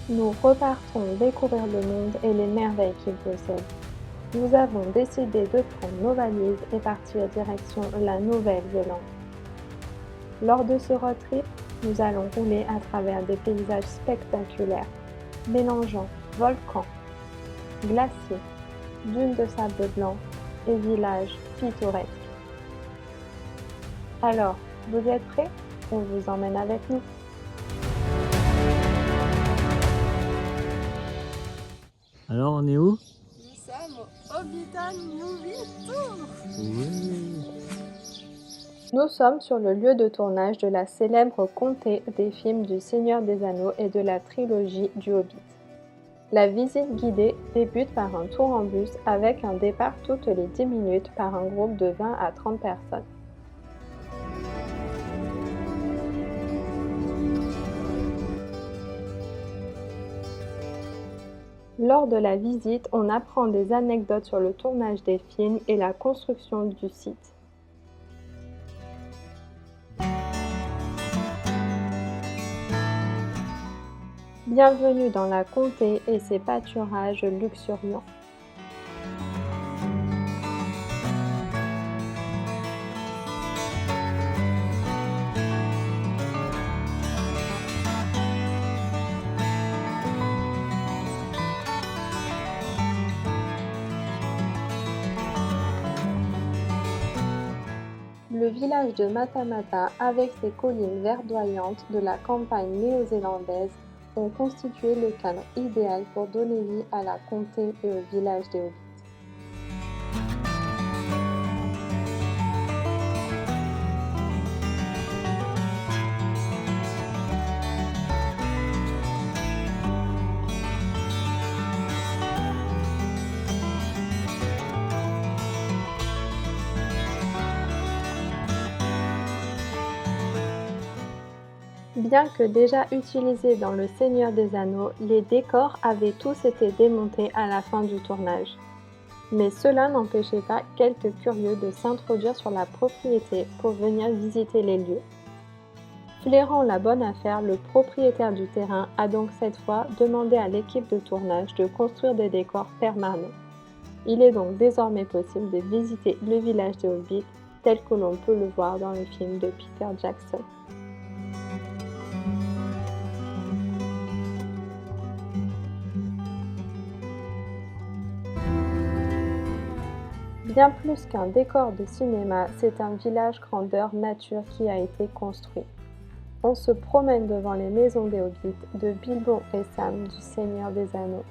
Nous repartons découvrir le monde et les merveilles qu'il possède. Nous avons décidé de prendre nos valises et partir direction la Nouvelle-Zélande. Lors de ce road trip, nous allons rouler à travers des paysages spectaculaires, mélangeant volcans, glaciers, dunes de sable blanc et villages pittoresques. Alors, vous êtes prêts? On vous emmène avec nous. Alors, on est où? Nous sommes au Hobbiton Newville Tour. Oui. Nous sommes sur le lieu de tournage de la célèbre comté des films du Seigneur des Anneaux et de la trilogie du Hobbit. La visite guidée débute par un tour en bus avec un départ toutes les 10 minutes par un groupe de 20 à 30 personnes. Lors de la visite, on apprend des anecdotes sur le tournage des films et la construction du site. Bienvenue dans la comté et ses pâturages luxuriants. Le village de Matamata, avec ses collines verdoyantes de la campagne néo-zélandaise, ont constitué le cadre idéal pour donner vie à la comté et au village des Hobbits. Bien que déjà utilisés dans Le Seigneur des Anneaux, les décors avaient tous été démontés à la fin du tournage. Mais cela n'empêchait pas quelques curieux de s'introduire sur la propriété pour venir visiter les lieux. Flairant la bonne affaire, le propriétaire du terrain a donc cette fois demandé à l'équipe de tournage de construire des décors permanents. Il est donc désormais possible de visiter le village des Hobbits tel que l'on peut le voir dans le film de Peter Jackson. Bien plus qu'un décor de cinéma, c'est un village grandeur nature qui a été construit. On se promène devant les maisons des Hobbits, de Bilbo et Sam du Seigneur des Anneaux.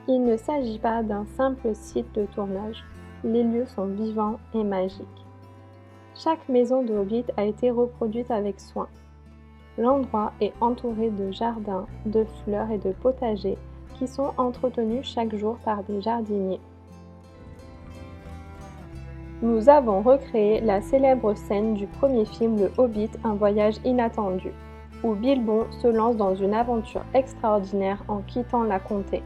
Il ne s'agit pas d'un simple site de tournage, les lieux sont vivants et magiques. Chaque maison de Hobbit a été reproduite avec soin. L'endroit est entouré de jardins, de fleurs et de potagers qui sont entretenus chaque jour par des jardiniers. Nous avons recréé la célèbre scène du premier film Le Hobbit, un voyage inattendu, où Bilbo se lance dans une aventure extraordinaire en quittant la comté.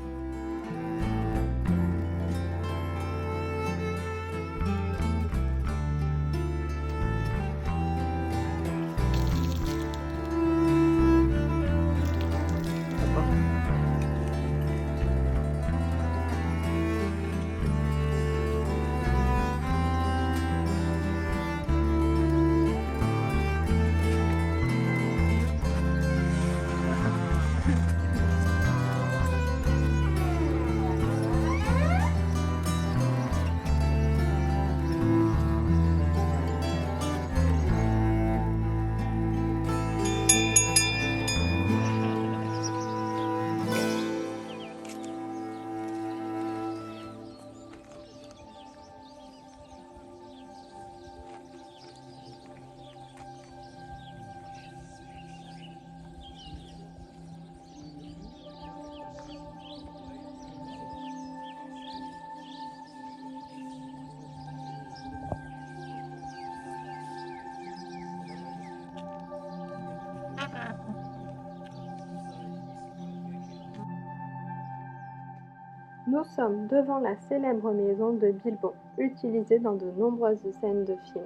Nous sommes devant la célèbre maison de Bilbo, utilisée dans de nombreuses scènes de films.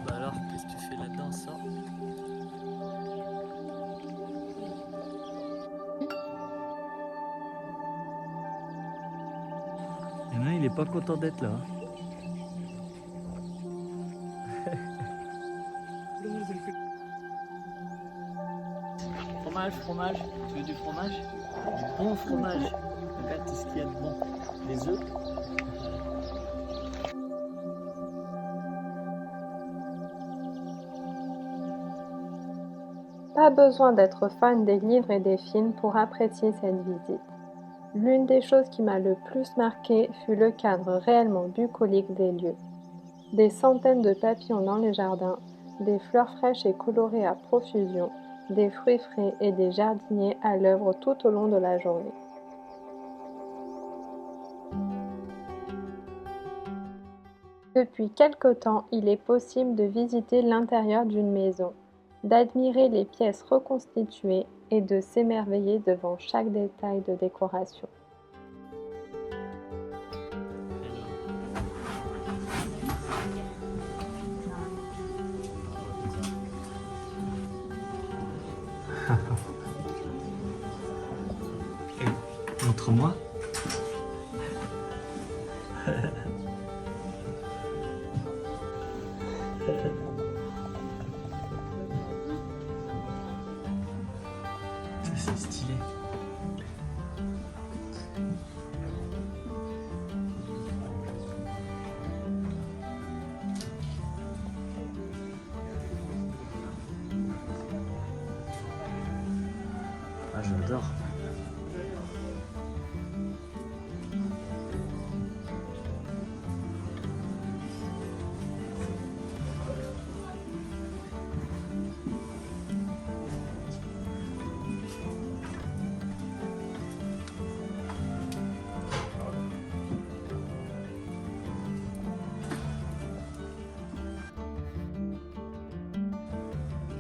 Bah alors, qu'est-ce que tu fais là-dedans, ça? Il y en a un, il est pas content d'être là. Fromage, fromage. Tu veux du fromage? Du bon fromage. Regarde tout ce qu'il y a de bon. Les œufs. Pas besoin d'être fan des livres et des films pour apprécier cette visite. L'une des choses qui m'a le plus marqué fut le cadre réellement bucolique des lieux. Des centaines de papillons dans les jardins, des fleurs fraîches et colorées à profusion, des fruits frais et des jardiniers à l'œuvre tout au long de la journée. Depuis quelque temps, il est possible de visiter l'intérieur d'une maison, d'admirer les pièces reconstituées et de s'émerveiller devant chaque détail de décoration. Montre-moi. C'est stylé. Ah, j'adore.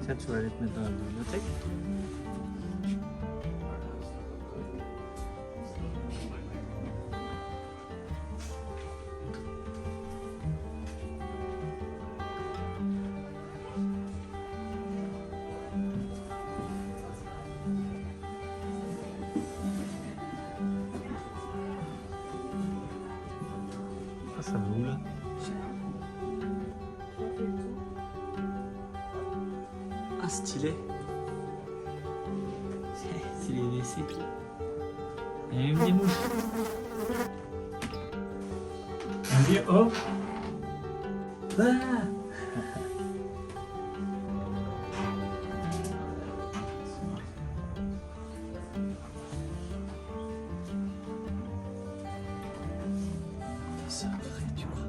Ça, tu vas aller te mettre dans la bibliothèque? Ah, ça va où là? Ah, stylé. C'est les WC. Il y a même des mouches. Vas-y, hop. Ah. C'est vrai, tu vois.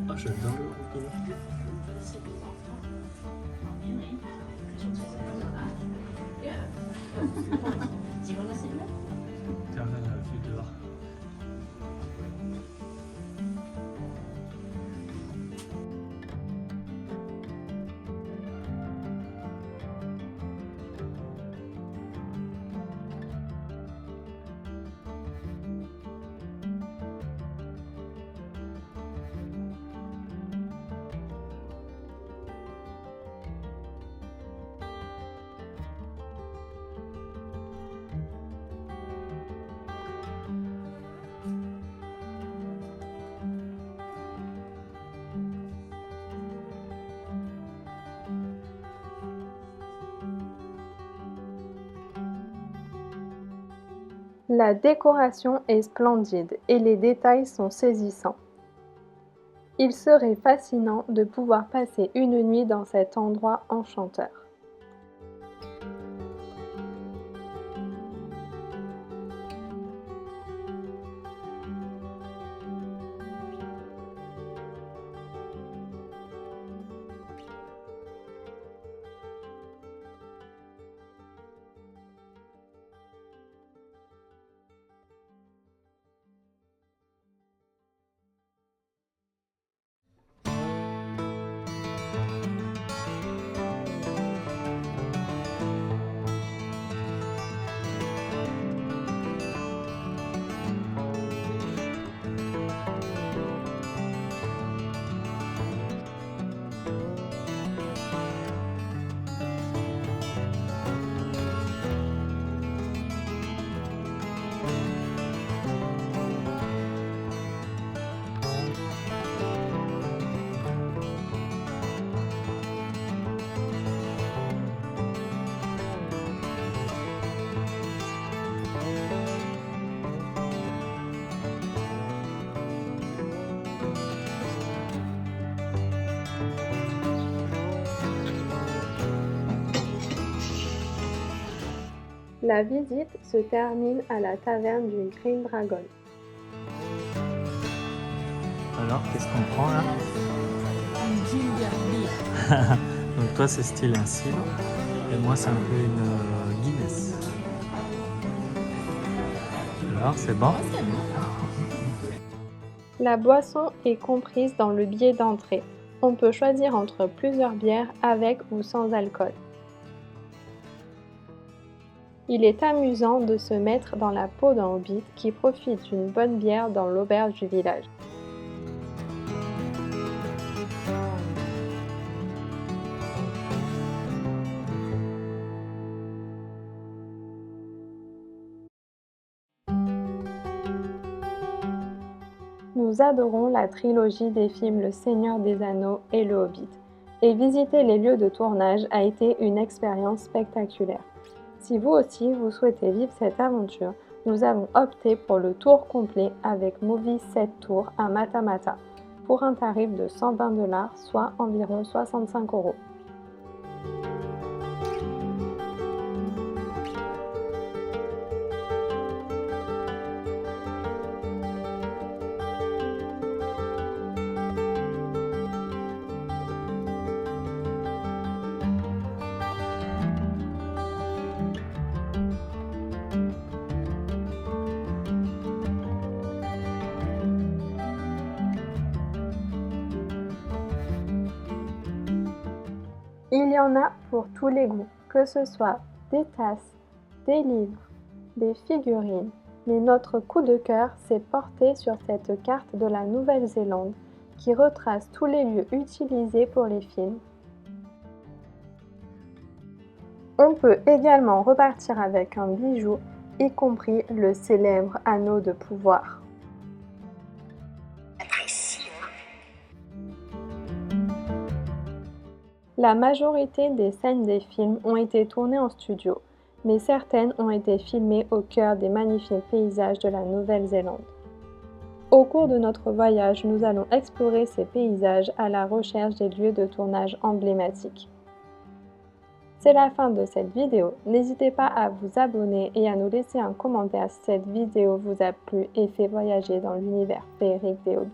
Ah, j'adore le groupe. Regarde la vue dehors. La décoration est splendide et les détails sont saisissants. Il serait fascinant de pouvoir passer une nuit dans cet endroit enchanteur. La visite se termine à la taverne du Green Dragon. Alors, qu'est-ce qu'on prend là? Une ginger beer. Donc toi c'est style un cidre et moi c'est un peu une Guinness. Alors c'est bon? Oh, c'est bon. La boisson est comprise dans le billet d'entrée. On peut choisir entre plusieurs bières avec ou sans alcool. Il est amusant de se mettre dans la peau d'un hobbit qui profite d'une bonne bière dans l'auberge du village. Nous adorons la trilogie des films Le Seigneur des Anneaux et Le Hobbit, et visiter les lieux de tournage a été une expérience spectaculaire. Si vous aussi vous souhaitez vivre cette aventure, nous avons opté pour le tour complet avec Movie 7 Tours à Matamata, pour un tarif de 120 $, soit environ 65 €. Il y en a pour tous les goûts, que ce soit des tasses, des livres, des figurines, mais notre coup de cœur s'est porté sur cette carte de la Nouvelle-Zélande qui retrace tous les lieux utilisés pour les films. On peut également repartir avec un bijou, y compris le célèbre anneau de pouvoir. La majorité des scènes des films ont été tournées en studio, mais certaines ont été filmées au cœur des magnifiques paysages de la Nouvelle-Zélande. Au cours de notre voyage, nous allons explorer ces paysages à la recherche des lieux de tournage emblématiques. C'est la fin de cette vidéo. N'hésitez pas à vous abonner et à nous laisser un commentaire si cette vidéo vous a plu et fait voyager dans l'univers féerique des Hobbits.